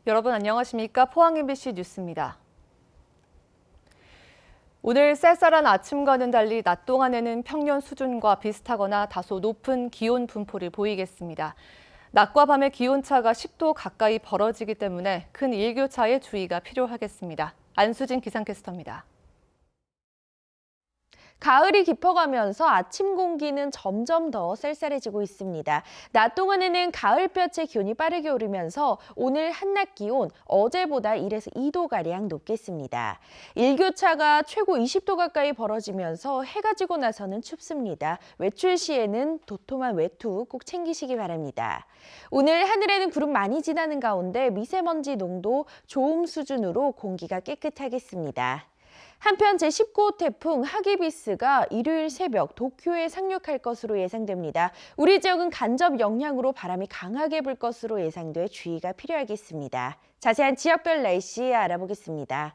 여러분 안녕하십니까? 포항 MBC 뉴스입니다. 오늘 쌀쌀한 아침과는 달리 낮 동안에는 평년 수준과 비슷하거나 다소 높은 기온 분포를 보이겠습니다. 낮과 밤의 기온차가 10도 가까이 벌어지기 때문에 큰 일교차에 주의가 필요하겠습니다. 안수진 기상캐스터입니다. 가을이 깊어가면서 아침 공기는 점점 더 쌀쌀해지고 있습니다. 낮 동안에는 가을볕의 기온이 빠르게 오르면서 오늘 한낮 기온 어제보다 1에서 2도가량 높겠습니다. 일교차가 최고 20도 가까이 벌어지면서 해가 지고 나서는 춥습니다. 외출 시에는 도톰한 외투 꼭 챙기시기 바랍니다. 오늘 하늘에는 구름 많이 지나는 가운데 미세먼지 농도 좋음 수준으로 공기가 깨끗하겠습니다. 한편 제19호 태풍 하기비스가 일요일 새벽 도쿄에 상륙할 것으로 예상됩니다. 우리 지역은 간접 영향으로 바람이 강하게 불 것으로 예상돼 주의가 필요하겠습니다. 자세한 지역별 날씨 알아보겠습니다.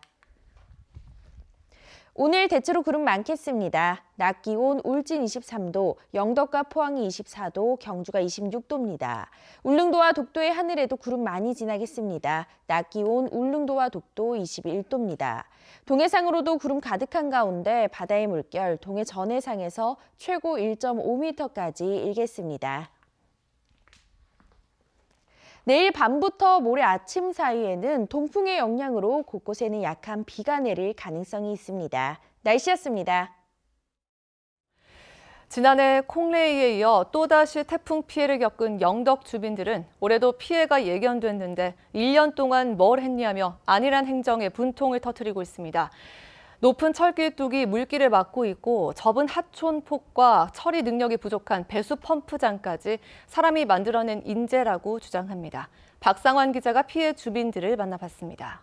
오늘 대체로 구름 많겠습니다. 낮 기온 울진 23도, 영덕과 포항이 24도, 경주가 26도입니다. 울릉도와 독도의 하늘에도 구름 많이 지나겠습니다. 낮 기온 울릉도와 독도 21도입니다. 동해상으로도 구름 가득한 가운데 바다의 물결 동해 전해상에서 최고 1.5m까지 일겠습니다. 내일 밤부터 모레 아침 사이에는 동풍의 영향으로 곳곳에는 약한 비가 내릴 가능성이 있습니다. 날씨였습니다. 지난해 콩레이에 이어 또다시 태풍 피해를 겪은 영덕 주민들은 올해도 피해가 예견됐는데 1년 동안 뭘 했냐며 안일한 행정에 분통을 터뜨리고 있습니다. 높은 철길 뚝이 물길을 막고 있고 좁은 하촌폭과 처리 능력이 부족한 배수 펌프장까지 사람이 만들어낸 인재라고 주장합니다. 박상환 기자가 피해 주민들을 만나봤습니다.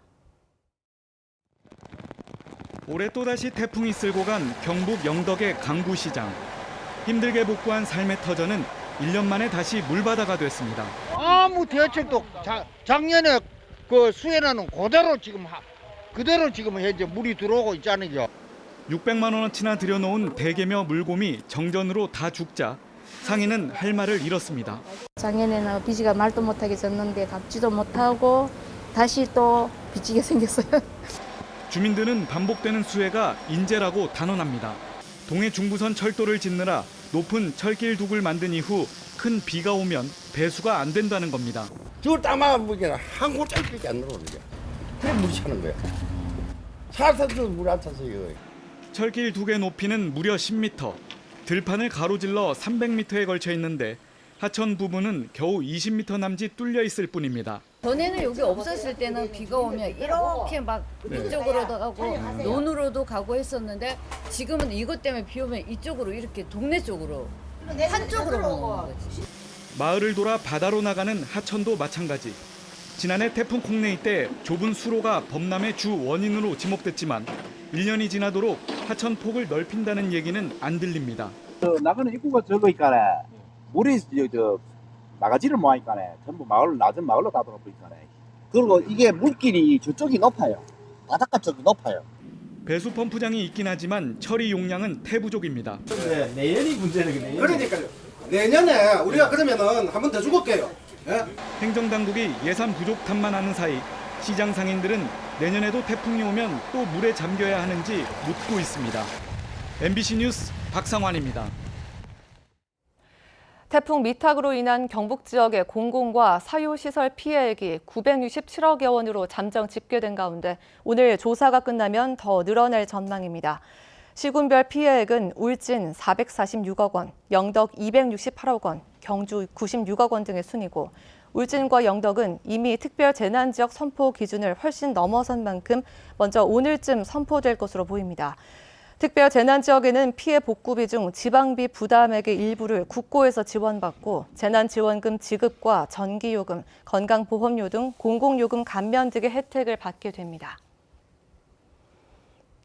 올해 또다시 태풍이 쓸고 간 경북 영덕의 강구시장. 힘들게 복구한 삶의 터전은 1년 만에 다시 물바다가 됐습니다. 아무 대책도 작년에 그 수해나는 그대로 지금 현재 물이 들어오고 있잖아요. 600만 원어치나 들여놓은 대게며 물곰이 정전으로 다 죽자 상인은 할 말을 잃었습니다. 작년에는 비지가 말도 못하게 졌는데 갚지도 못하고 다시 또 비지게 생겼어요. 주민들은 반복되는 수해가 인재라고 단언합니다. 동해 중부선 철도를 짓느라 높은 철길 둑을 만든 이후 큰 비가 오면 배수가 안 된다는 겁니다. 저걸 따마보기에는 한 골짜기밖에 안 들어오는 거야. 그래 물이 차는 거야. 살살도 물 안 차서 이거. 철길 둑의 높이는 무려 10m, 들판을 가로질러 300m에 걸쳐 있는데 하천 부분은 겨우 20m 남짓 뚫려 있을 뿐입니다. 전에는 여기 없었을 때는 비가 오면 이렇게 막 이쪽으로도 가고 논으로도 가고 했었는데 지금은 이것 때문에 비 오면 이쪽으로 이렇게 동네 쪽으로 한쪽으로만 오는 거지. 마을을 돌아 바다로 나가는 하천도 마찬가지. 지난해 태풍 콩레이 때 좁은 수로가 범람의 주 원인으로 지목됐지만 1년이 지나도록 하천 폭을 넓힌다는 얘기는 안 들립니다. 나가는 입구가 저거 있까네. 물이 나가지를 못하니까네. 전부 낮은 마을로 다 들어버리니까네. 그리고 이게 물길이 저쪽이 높아요. 바닷가 쪽이 높아요. 배수 펌프장이 있긴 하지만 처리 용량은 태부족입니다. 네, 내년이 문제는 그러니까요. 내년에 우리가 그러면은 한 번 더 죽을게요. 예? 행정당국이 예산 부족 탓만 하는 사이 시장 상인들은 내년에도 태풍이 오면 또 물에 잠겨야 하는지 묻고 있습니다. MBC 뉴스 박상환입니다. 태풍 미탁으로 인한 경북 지역의 공공과 사유시설 피해액이 967억여 원으로 잠정 집계된 가운데 오늘 조사가 끝나면 더 늘어날 전망입니다. 시군별 피해액은 울진 446억 원, 영덕 268억 원, 경주 96억 원 등의 순이고 울진과 영덕은 이미 특별 재난지역 선포 기준을 훨씬 넘어선 만큼 먼저 오늘쯤 선포될 것으로 보입니다. 특별 재난지역에는 피해 복구비 중 지방비 부담액의 일부를 국고에서 지원받고 재난지원금 지급과 전기요금, 건강보험료 등 공공요금 감면 등의 혜택을 받게 됩니다.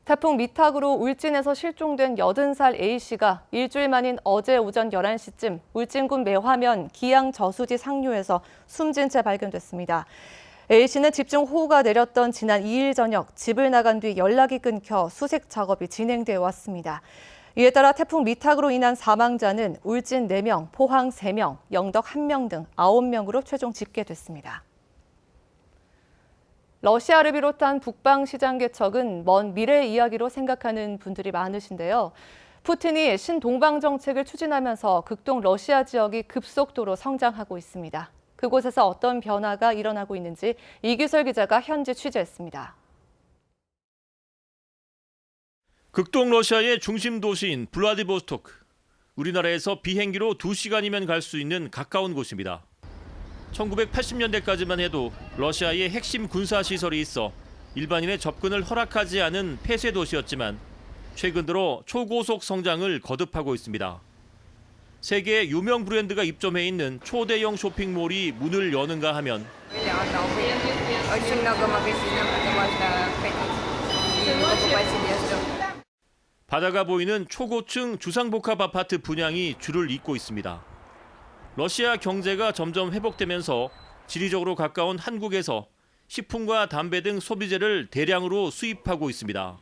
태풍 미탁으로 울진에서 실종된 80살 A씨가 일주일 만인 어제 오전 11시쯤 울진군 매화면 기양저수지 상류에서 숨진 채 발견됐습니다. A씨는 집중호우가 내렸던 지난 2일 저녁 집을 나간 뒤 연락이 끊겨 수색 작업이 진행되어 왔습니다. 이에 따라 태풍 미탁으로 인한 사망자는 울진 4명, 포항 3명, 영덕 1명 등 9명으로 최종 집계됐습니다. 러시아를 비롯한 북방 시장 개척은 먼 미래 이야기로 생각하는 분들이 많으신데요. 푸틴이 신동방 정책을 추진하면서 극동 러시아 지역이 급속도로 성장하고 있습니다. 그곳에서 어떤 변화가 일어나고 있는지 이규설 기자가 현지 취재했습니다. 극동 러시아의 중심 도시인 블라디보스토크. 우리나라에서 비행기로 2시간이면 갈 수 있는 가까운 곳입니다. 1980년대까지만 해도 러시아의 핵심 군사 시설이 있어 일반인의 접근을 허락하지 않은 폐쇄 도시였지만 최근 들어 초고속 성장을 거듭하고 있습니다. 세계의 유명 브랜드가 입점해 있는 초대형 쇼핑몰이 문을 여는가 하면 바다가 보이는 초고층 주상복합 아파트 분양이 줄을 잇고 있습니다. 러시아 경제가 점점 회복되면서 지리적으로 가까운 한국에서 식품과 담배 등 소비재를 대량으로 수입하고 있습니다.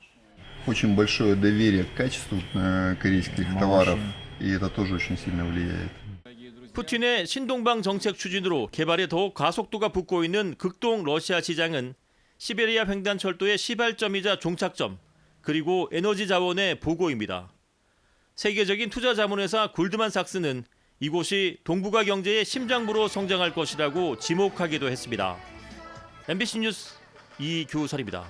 Очень большое доверие к качеству корейских товаров, и это тоже очень сильно влияет. 푸틴의 신동방 정책 추진으로 개발에 더욱 가속도가 붙고 있는 극동 러시아 시장은 시베리아 횡단철도의 시발점이자 종착점, 그리고 에너지 자원의 보고입니다. 세계적인 투자 자문회사 골드만삭스는 이곳이 동북아 경제의 심장부로 성장할 것이라고 지목하기도 했습니다. MBC 뉴스 이규설입니다.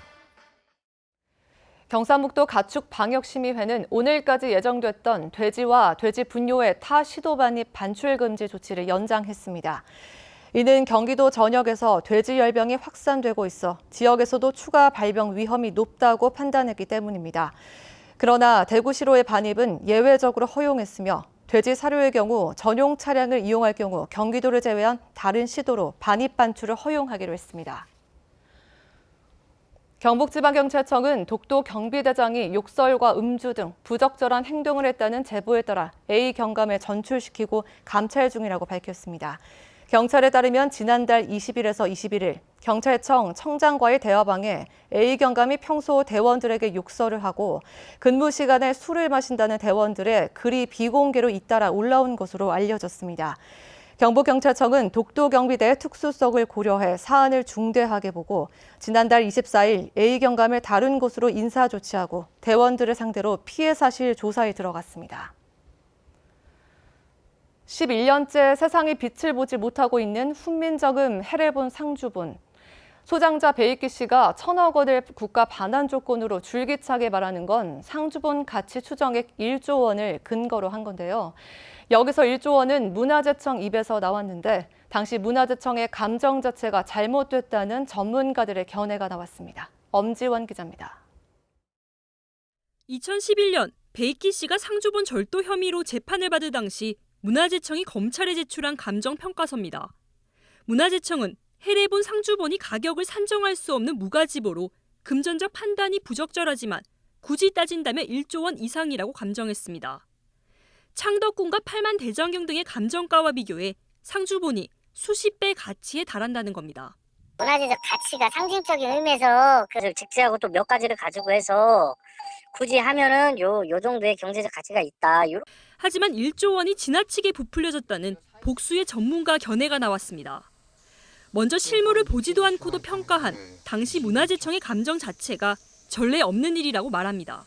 경상북도 가축방역심의회는 오늘까지 예정됐던 돼지와 돼지 분뇨의 타 시도 반입 반출 금지 조치를 연장했습니다. 이는 경기도 전역에서 돼지 열병이 확산되고 있어 지역에서도 추가 발병 위험이 높다고 판단했기 때문입니다. 그러나 대구시로의 반입은 예외적으로 허용했으며 돼지 사료의 경우 전용 차량을 이용할 경우 경기도를 제외한 다른 시도로 반입 반출을 허용하기로 했습니다. 경북지방경찰청은 독도 경비대장이 욕설과 음주 등 부적절한 행동을 했다는 제보에 따라 A 경감에 전출시키고 감찰 중이라고 밝혔습니다. 경찰에 따르면 지난달 20일에서 21일 경찰청 청장과의 대화방에 A 경감이 평소 대원들에게 욕설을 하고 근무 시간에 술을 마신다는 대원들의 글이 비공개로 잇따라 올라온 것으로 알려졌습니다. 경북경찰청은 독도경비대의 특수성을 고려해 사안을 중대하게 보고 지난달 24일 A 경감을 다른 곳으로 인사 조치하고 대원들을 상대로 피해 사실 조사에 들어갔습니다. 11년째 세상의 빛을 보지 못하고 있는 훈민정음 해례본 상주본. 소장자 배익기 씨가 1,000억 원을 국가 반환 조건으로 줄기차게 말하는 건 상주본 가치 추정액 1조 원을 근거로 한 건데요. 여기서 1조 원은 문화재청 입에서 나왔는데 당시 문화재청의 감정 자체가 잘못됐다는 전문가들의 견해가 나왔습니다. 엄지원 기자입니다. 2011년 배익기 씨가 상주본 절도 혐의로 재판을 받을 당시 문화재청이 검찰에 제출한 감정평가서입니다. 문화재청은 해례본 상주본이 가격을 산정할 수 없는 무가지보로 금전적 판단이 부적절하지만 굳이 따진다면 1조 원 이상이라고 감정했습니다. 창덕궁과 팔만 대장경 등의 감정가와 비교해 상주본이 수십 배 가치에 달한다는 겁니다. 문화재적 가치가 상징적인 의미에서 그것을 직시하고 또 몇 가지를 가지고 해서 굳이 하면은 요 정도의 경제적 가치가 있다. 하지만 1조 원이 지나치게 부풀려졌다는 복수의 전문가 견해가 나왔습니다. 먼저 실물을 보지도 않고도 평가한 당시 문화재청의 감정 자체가 전례 없는 일이라고 말합니다.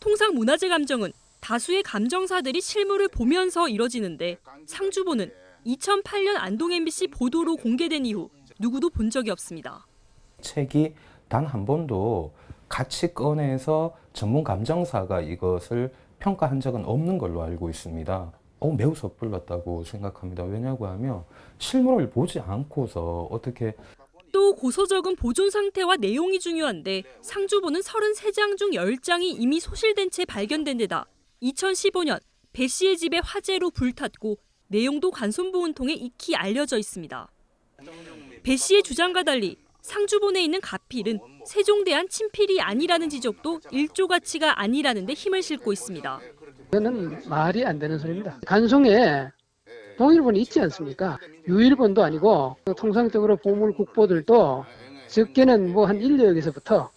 통상 문화재 감정은 다수의 감정사들이 실물을 보면서 이뤄지는데 상주본은 2008년 안동 MBC 보도로 공개된 이후 누구도 본 적이 없습니다. 책이 단 한 번도 같이 꺼내서 전문 감정사가 이것을 평가한 적은 없는 걸로 알고 있습니다. 매우 섣불렀다고 생각합니다. 왜냐고 하면 실물을 보지 않고서 어떻게 또 고서적은 보존 상태와 내용이 중요한데 상주본은 33장 중 10장이 이미 소실된 채 발견된 데다 2015년 배 씨의 집에 화재로 불탔고 내용도 관손보온통에 익히 알려져 있습니다. 배 씨의 주장과 달리 상주본에 있는 가필은 세종대왕 친필이 아니라는 지적도 1조 가치가 아니라는 데 힘을 싣고 있습니다. 이거는 말이 안 되는 소리입니다. 간송에 동일본이 있지 않습니까? 유일본도 아니고 통상적으로 보물 국보들도 적게는 한 1억에서부터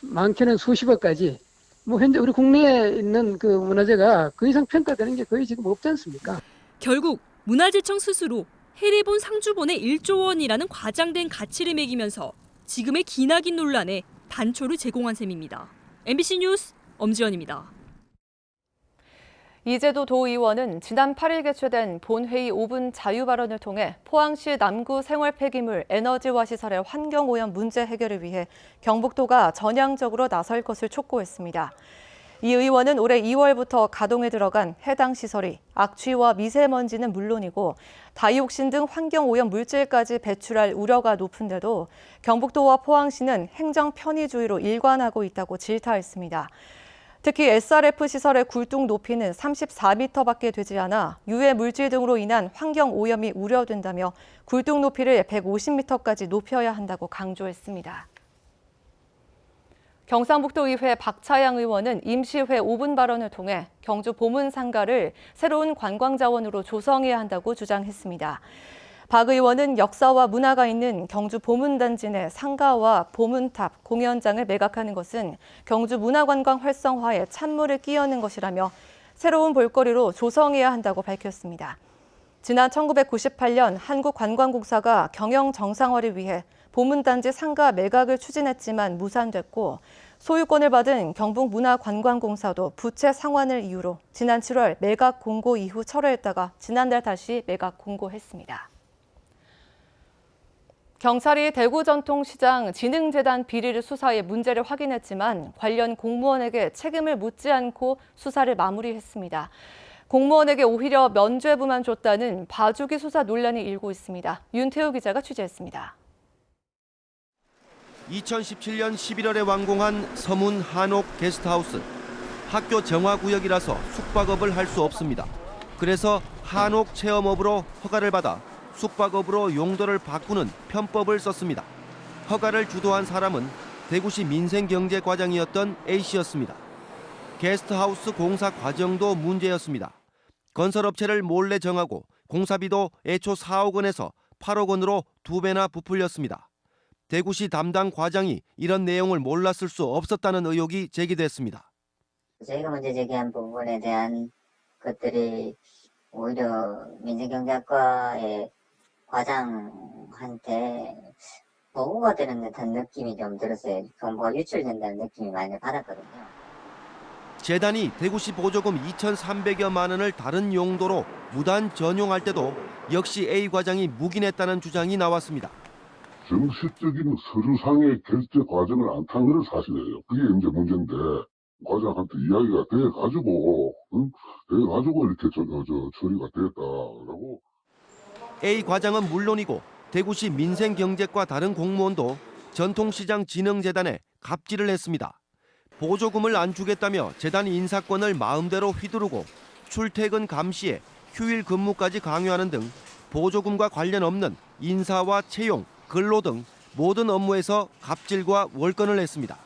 많게는 수십억까지 현재 우리 국내에 있는 그 문화재가 그 이상 평가되는 게 거의 지금 없지 않습니까? 결국 문화재청 스스로 해례본 상주본의 1조 원이라는 과장된 가치를 매기면서 지금의 기나긴 논란에 단초를 제공한 셈입니다. MBC 뉴스 엄지연입니다. 이재도 도의원은 지난 8일 개최된 본회의 5분 자유 발언을 통해 포항시 남구 생활 폐기물 에너지화 시설의 환경오염 문제 해결을 위해 경북도가 전향적으로 나설 것을 촉구했습니다. 이 의원은 올해 2월부터 가동에 들어간 해당 시설이 악취와 미세먼지는 물론이고 다이옥신 등 환경오염 물질까지 배출할 우려가 높은데도 경북도와 포항시는 행정 편의주의로 일관하고 있다고 질타했습니다. 특히 SRF 시설의 굴뚝 높이는 34m밖에 되지 않아 유해 물질 등으로 인한 환경오염이 우려된다며 굴뚝 높이를 150m까지 높여야 한다고 강조했습니다. 경상북도의회 박차양 의원은 임시회 5분 발언을 통해 경주 보문상가를 새로운 관광자원으로 조성해야 한다고 주장했습니다. 박 의원은 역사와 문화가 있는 경주 보문단지 내 상가와 보문탑, 공연장을 매각하는 것은 경주 문화관광 활성화에 찬물을 끼얹는 것이라며 새로운 볼거리로 조성해야 한다고 밝혔습니다. 지난 1998년 한국관광공사가 경영 정상화를 위해 보문단지 상가 매각을 추진했지만 무산됐고 소유권을 받은 경북문화관광공사도 부채 상환을 이유로 지난 7월 매각 공고 이후 철회했다가 지난달 다시 매각 공고했습니다. 경찰이 대구전통시장 진흥재단 비리를 수사해 문제를 확인했지만 관련 공무원에게 책임을 묻지 않고 수사를 마무리했습니다. 공무원에게 오히려 면죄부만 줬다는 봐주기 수사 논란이 일고 있습니다. 윤태우 기자가 취재했습니다. 2017년 11월에 완공한 서문 한옥 게스트하우스. 학교 정화구역이라서 숙박업을 할 수 없습니다. 그래서 한옥 체험업으로 허가를 받아 숙박업으로 용도를 바꾸는 편법을 썼습니다. 허가를 주도한 사람은 대구시 민생경제과장이었던 A씨였습니다. 게스트하우스 공사 과정도 문제였습니다. 건설업체를 몰래 정하고 공사비도 애초 4억 원에서 8억 원으로 2배나 부풀렸습니다. 대구시 담당 과장이 이런 내용을 몰랐을 수 없었다는 의혹이 제기됐습니다. 저희가 먼저 제기한 부분에 대한 것들이 오히려 민생경제학과의 과장한테 보고가 되는 듯한 느낌이 좀 들었어요. 정보가 유출된다는 느낌이 많이 받았거든요. 재단이 대구시 보조금 2,300여만 원을 다른 용도로 무단 전용할 때도 역시 A 과장이 묵인했다는 주장이 나왔습니다. 정식적인 서류상의 결제 과정을 안 탄 것은 사실이에요. 그게 이제 문제인데 과장한테 이야기가 돼가지고 이렇게 처리가 됐다라고. A 과장은 물론이고 대구시 민생경제과 다른 공무원도 전통시장 진흥재단에 갑질을 했습니다. 보조금을 안 주겠다며 재단 인사권을 마음대로 휘두르고 출퇴근 감시에 휴일 근무까지 강요하는 등 보조금과 관련 없는 인사와 채용, 근로 등 모든 업무에서 갑질과 월권을 했습니다.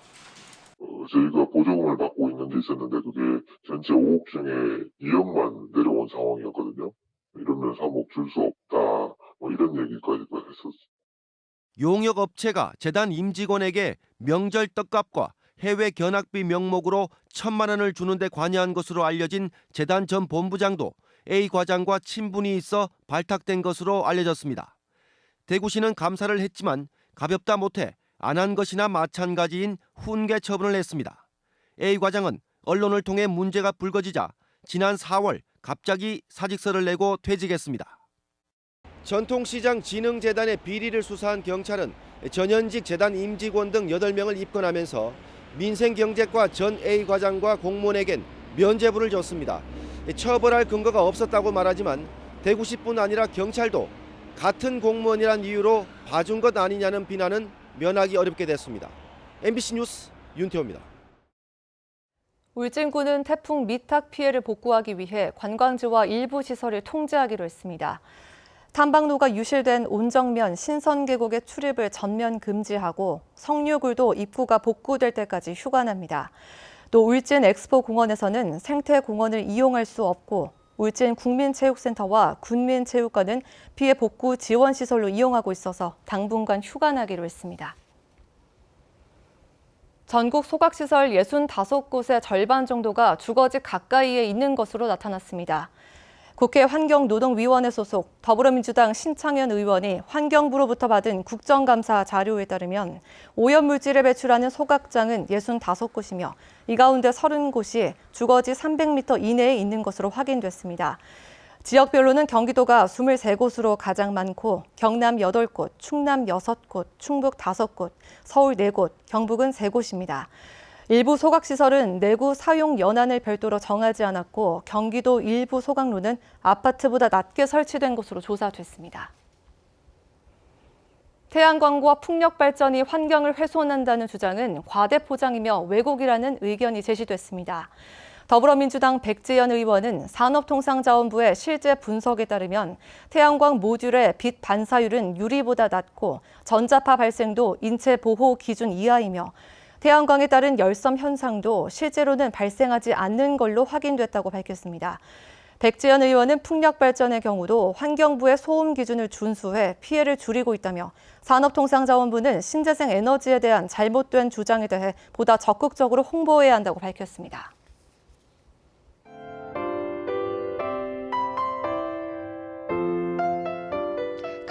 저희가 보조금을 받고 있는 데 있었는데 그게 전체 5억 중에 2억만 내려온 상황이었거든요. 이러면 3억 줄 수 없다 이런 얘기까지 했었어요. 용역업체가 재단 임직원에게 명절 떡값과 해외 견학비 명목으로 1,000만 원을 주는데 관여한 것으로 알려진 재단 전 본부장도 A 과장과 친분이 있어 발탁된 것으로 알려졌습니다. 대구시는 감사를 했지만 가볍다 못해 안 한 것이나 마찬가지인 훈계 처분을 했습니다. A 과장은 언론을 통해 문제가 불거지자 지난 4월 갑자기 사직서를 내고 퇴직했습니다. 전통시장 진흥재단의 비리를 수사한 경찰은 전현직 재단 임직원 등 8명을 입건하면서 민생경제과 전 A 과장과 공무원에겐 면죄부를 줬습니다. 처벌할 근거가 없었다고 말하지만 대구시뿐 아니라 경찰도 같은 공무원이란 이유로 봐준 것 아니냐는 비난은 면하기 어렵게 됐습니다. MBC 뉴스 윤태호입니다. 울진군은 태풍 미탁 피해를 복구하기 위해 관광지와 일부 시설을 통제하기로 했습니다. 탐방로가 유실된 온정면 신선계곡의 출입을 전면 금지하고 성류굴도 입구가 복구될 때까지 휴관합니다. 또 울진 엑스포공원에서는 생태공원을 이용할 수 없고 울진 국민체육센터와 군민체육관은 피해 복구 지원 시설로 이용하고 있어서 당분간 휴관하기로 했습니다. 전국 소각시설 65곳의 절반 정도가 주거지 가까이에 있는 것으로 나타났습니다. 국회 환경노동위원회 소속 더불어민주당 신창현 의원이 환경부로부터 받은 국정감사 자료에 따르면 오염물질을 배출하는 소각장은 65곳이며 이 가운데 30곳이 주거지 300m 이내에 있는 것으로 확인됐습니다. 지역별로는 경기도가 23곳으로 가장 많고 경남 8곳, 충남 6곳, 충북 5곳, 서울 4곳, 경북은 3곳입니다. 일부 소각시설은 내구 사용 연한을 별도로 정하지 않았고 경기도 일부 소각로는 아파트보다 낮게 설치된 것으로 조사됐습니다. 태양광과 풍력 발전이 환경을 훼손한다는 주장은 과대포장이며 왜곡이라는 의견이 제시됐습니다. 더불어민주당 백지연 의원은 산업통상자원부의 실제 분석에 따르면 태양광 모듈의 빛 반사율은 유리보다 낮고 전자파 발생도 인체 보호 기준 이하이며 태양광에 따른 열섬 현상도 실제로는 발생하지 않는 걸로 확인됐다고 밝혔습니다. 백지연 의원은 풍력 발전의 경우도 환경부의 소음 기준을 준수해 피해를 줄이고 있다며 산업통상자원부는 신재생 에너지에 대한 잘못된 주장에 대해 보다 적극적으로 홍보해야 한다고 밝혔습니다.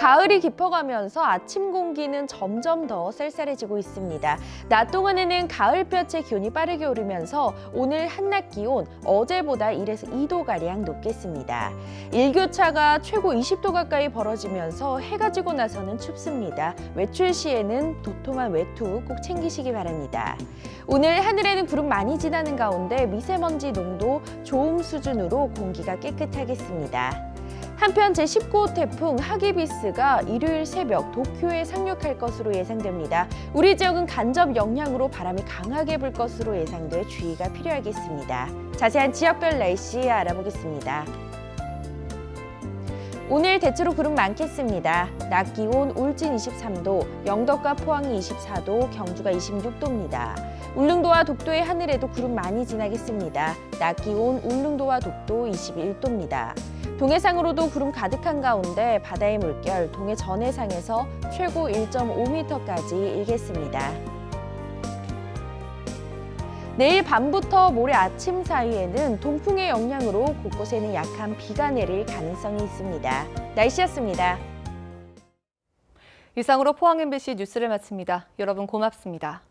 가을이 깊어가면서 아침 공기는 점점 더 쌀쌀해지고 있습니다. 낮 동안에는 가을볕의 기온이 빠르게 오르면서 오늘 한낮 기온 어제보다 1에서 2도가량 높겠습니다. 일교차가 최고 20도 가까이 벌어지면서 해가 지고 나서는 춥습니다. 외출 시에는 도톰한 외투 꼭 챙기시기 바랍니다. 오늘 하늘에는 구름 많이 지나는 가운데 미세먼지 농도 좋음 수준으로 공기가 깨끗하겠습니다. 한편 제19호 태풍 하기비스가 일요일 새벽 도쿄에 상륙할 것으로 예상됩니다. 우리 지역은 간접 영향으로 바람이 강하게 불 것으로 예상돼 주의가 필요하겠습니다. 자세한 지역별 날씨 알아보겠습니다. 오늘 대체로 구름 많겠습니다. 낮 기온 울진 23도, 영덕과 포항이 24도, 경주가 26도입니다. 울릉도와 독도의 하늘에도 구름 많이 지나겠습니다. 낮 기온 울릉도와 독도 21도입니다. 동해상으로도 구름 가득한 가운데 바다의 물결 동해 전해상에서 최고 1.5m까지 일겠습니다. 내일 밤부터 모레 아침 사이에는 동풍의 영향으로 곳곳에는 약한 비가 내릴 가능성이 있습니다. 날씨였습니다. 이상으로 포항 MBC 뉴스를 마칩니다. 여러분 고맙습니다.